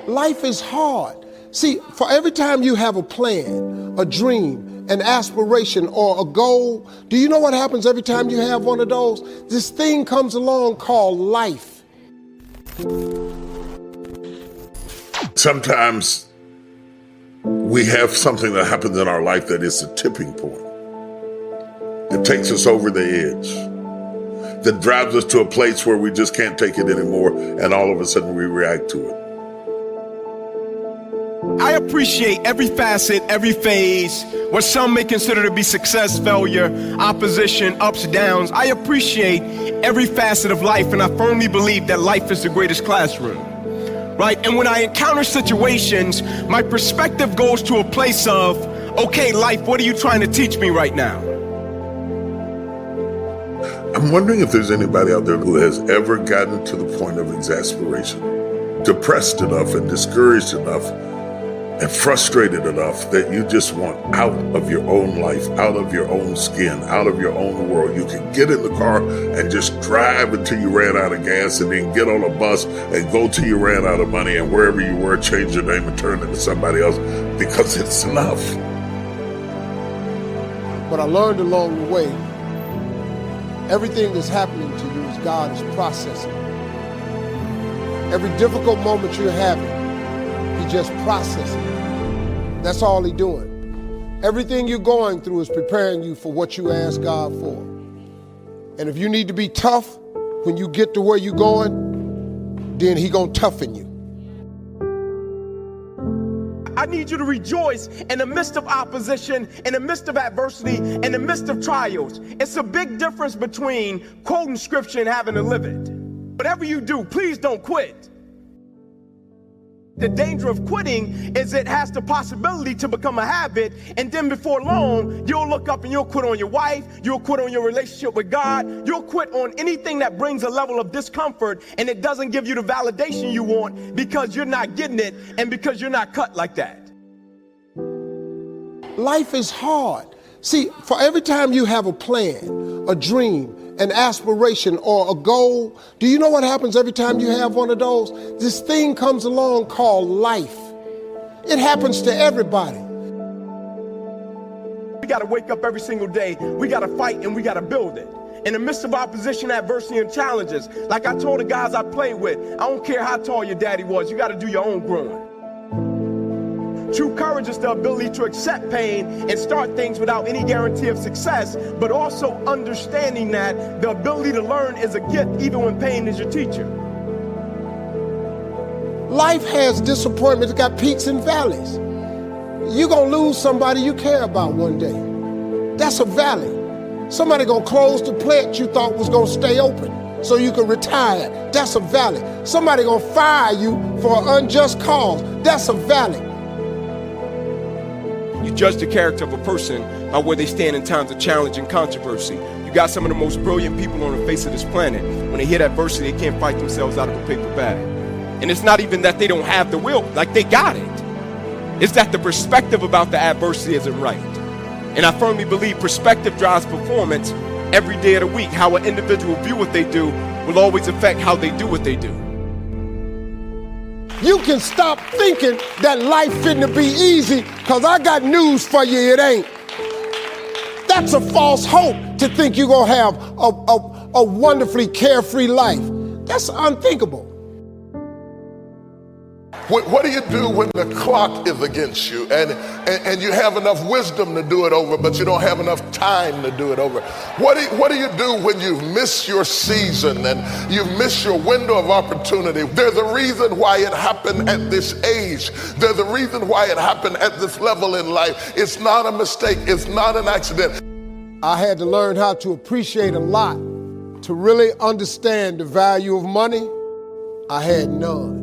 Life is hard. See, for every time you have a plan, a dream, an aspiration, or a goal, do you know what happens every time you have one of those? This thing comes along called life. Sometimes we have something that happens in our life that is a tipping point. It takes us over the edge, that drives us to a place where we just can't take it anymore, and all of a sudden we react to it. I appreciate every facet, every phase, what some may consider to be success, failure, opposition, ups, downs. I appreciate every facet of life, and I firmly believe that life is the greatest classroom, right? And when I encounter situations, my perspective goes to a place of, okay, life, what are you trying to teach me right now? I'm wondering if there's anybody out there who has ever gotten to the point of exasperation, depressed enough and discouraged enough and frustrated enough that you just want out of your own life, out of your own skin, out of your own world. You can get in the car and just drive until you ran out of gas, and then get on a bus and go till you ran out of money, and wherever you were, change your name and turn into somebody else, because it's enough. But I learned along the way, everything that's happening to you is God is processing. Every difficult moment you're having, He just processing. That's all He's doing. Everything you're going through is preparing you for what you ask God for. And if you need to be tough when you get to where you're going, then He gonna toughen you. I need you to rejoice in the midst of opposition, in the midst of adversity, in the midst of trials. It's a big difference between quoting scripture and having to live it. Whatever you do, please don't quit. The danger of quitting is it has the possibility to become a habit, and then before long, you'll look up and you'll quit on your wife, you'll quit on your relationship with God, you'll quit on anything that brings a level of discomfort, and it doesn't give you the validation you want because you're not getting it and because you're not cut like that. Life is hard. See, for every time you have a plan, a dream, an aspiration, or a goal, do you know what happens every time you have one of those? This thing comes along called life. It happens to everybody. We got to wake up every single day. We got to fight and we got to build it. In the midst of opposition, adversity, and challenges, like I told the guys I played with, I don't care how tall your daddy was, you got to do your own growing. True courage is the ability to accept pain and start things without any guarantee of success, but also understanding that the ability to learn is a gift even when pain is your teacher. Life has disappointments, it's got peaks and valleys. You're gonna lose somebody you care about one day. That's a valley. Somebody gonna close the plant you thought was gonna stay open so you can retire. That's a valley. Somebody gonna fire you for an unjust cause. That's a valley. You judge the character of a person by where they stand in times of challenge and controversy. You got some of the most brilliant people on the face of this planet. When they hit adversity, they can't fight themselves out of a paper bag. And it's not even that they don't have the will, like they got it. It's that the perspective about the adversity isn't right. And I firmly believe perspective drives performance every day of the week. How an individual view what they do will always affect how they do what they do. You can stop thinking that life finna be easy, cause I got news for you, it ain't. That's a false hope to think you're gonna have a wonderfully carefree life. That's unthinkable. What do you do when the clock is against you and you have enough wisdom to do it over, but you don't have enough time to do it over? What do you do when you've missed your season and you've missed your window of opportunity? There's a reason why it happened at this age. There's a reason why it happened at this level in life. It's not a mistake. It's not an accident. I had to learn how to appreciate a lot. To really understand the value of money, I had none.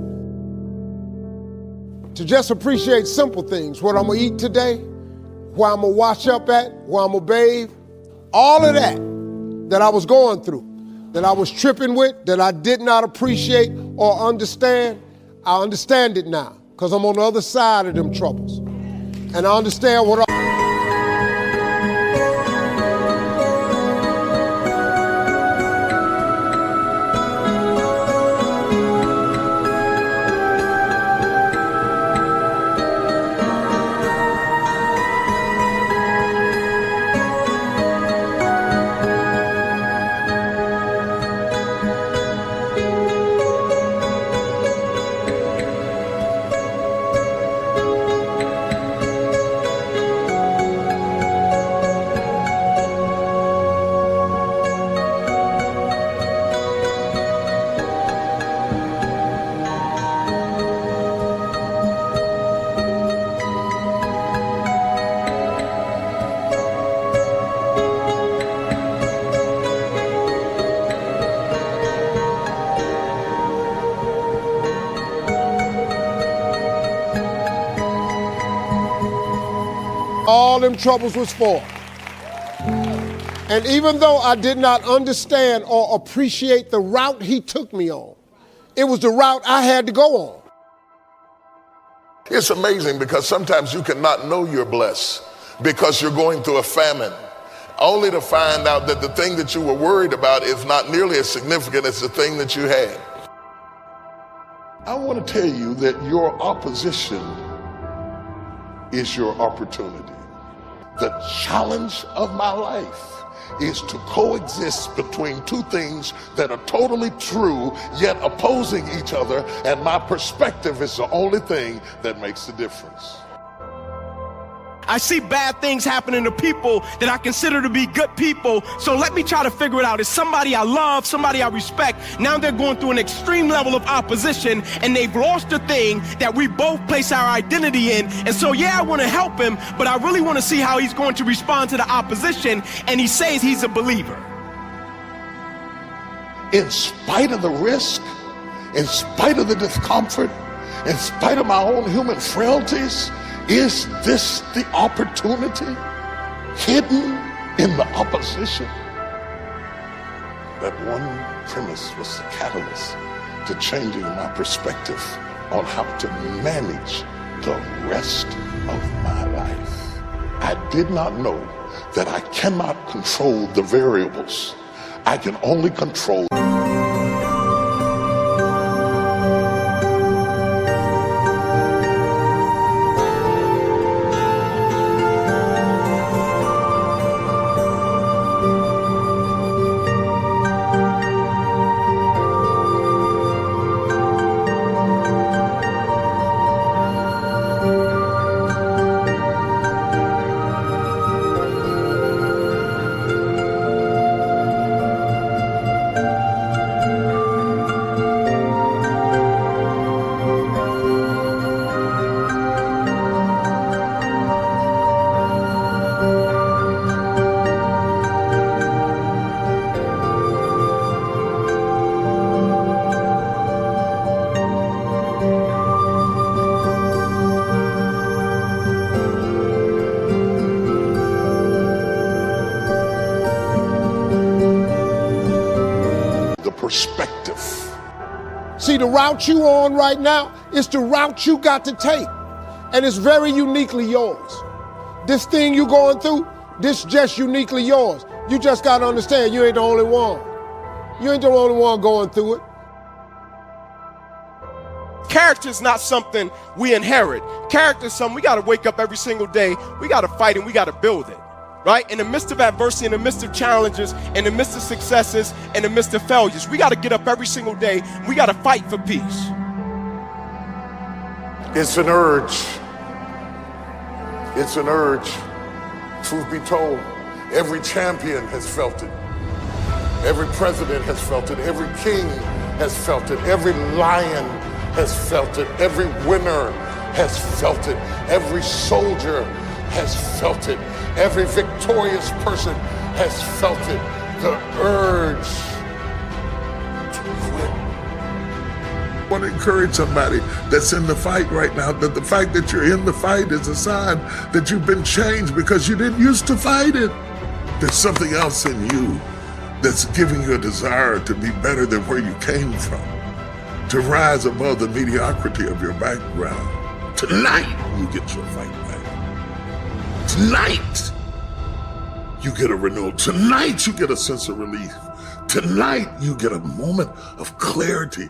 To just appreciate simple things, what I'm gonna eat today, where I'm gonna wash up at, where I'm gonna bathe, all of that I was going through, that I was tripping with, that I did not appreciate or understand, I understand it now, because I'm on the other side of them troubles. And I understand what all them troubles was for. And even though I did not understand or appreciate the route he took me on, it was the route I had to go on. It's amazing because sometimes you cannot know you're blessed because you're going through a famine, only to find out that the thing that you were worried about is not nearly as significant as the thing that you had. I want to tell you that your opposition is your opportunity. The challenge of my life is to coexist between two things that are totally true, yet opposing each other, and my perspective is the only thing that makes the difference. I see bad things happening to people that I consider to be good people, so let me try to figure it out. It's somebody I love, somebody I respect. Now they're going through an extreme level of opposition, and they've lost the thing that we both place our identity in. And so, yeah, I want to help him, but I really want to see how he's going to respond to the opposition, and he says he's a believer. In spite of the risk, in spite of the discomfort, in spite of my own human frailties, is this the opportunity hidden in the opposition? That one premise was the catalyst to changing my perspective on how to manage the rest of my life. I did not know that I cannot control the variables. I can only control perspective. See, the route you on right now is the route you got to take. And it's very uniquely yours. This thing you going through, this just uniquely yours. You just got to understand you ain't the only one. You ain't the only one going through it. Character is not something we inherit. Character is something we got to wake up every single day. We got to fight and we got to build it. Right? In the midst of adversity, in the midst of challenges, in the midst of successes, in the midst of failures, we got to get up every single day. We got to fight for peace. It's an urge. It's an urge. Truth be told, every champion has felt it. Every president has felt it. Every king has felt it. Every lion has felt it. Every winner has felt it. Every soldier has felt it. Every victorious person has felt it. The urge to quit. I want to encourage somebody that's in the fight right now that the fact that you're in the fight is a sign that you've been changed because you didn't used to fight it. There's something else in you that's giving you a desire to be better than where you came from, to rise above the mediocrity of your background. Tonight, you get your fight back. Tonight, you get a renewal. Tonight, you get a sense of relief. Tonight, you get a moment of clarity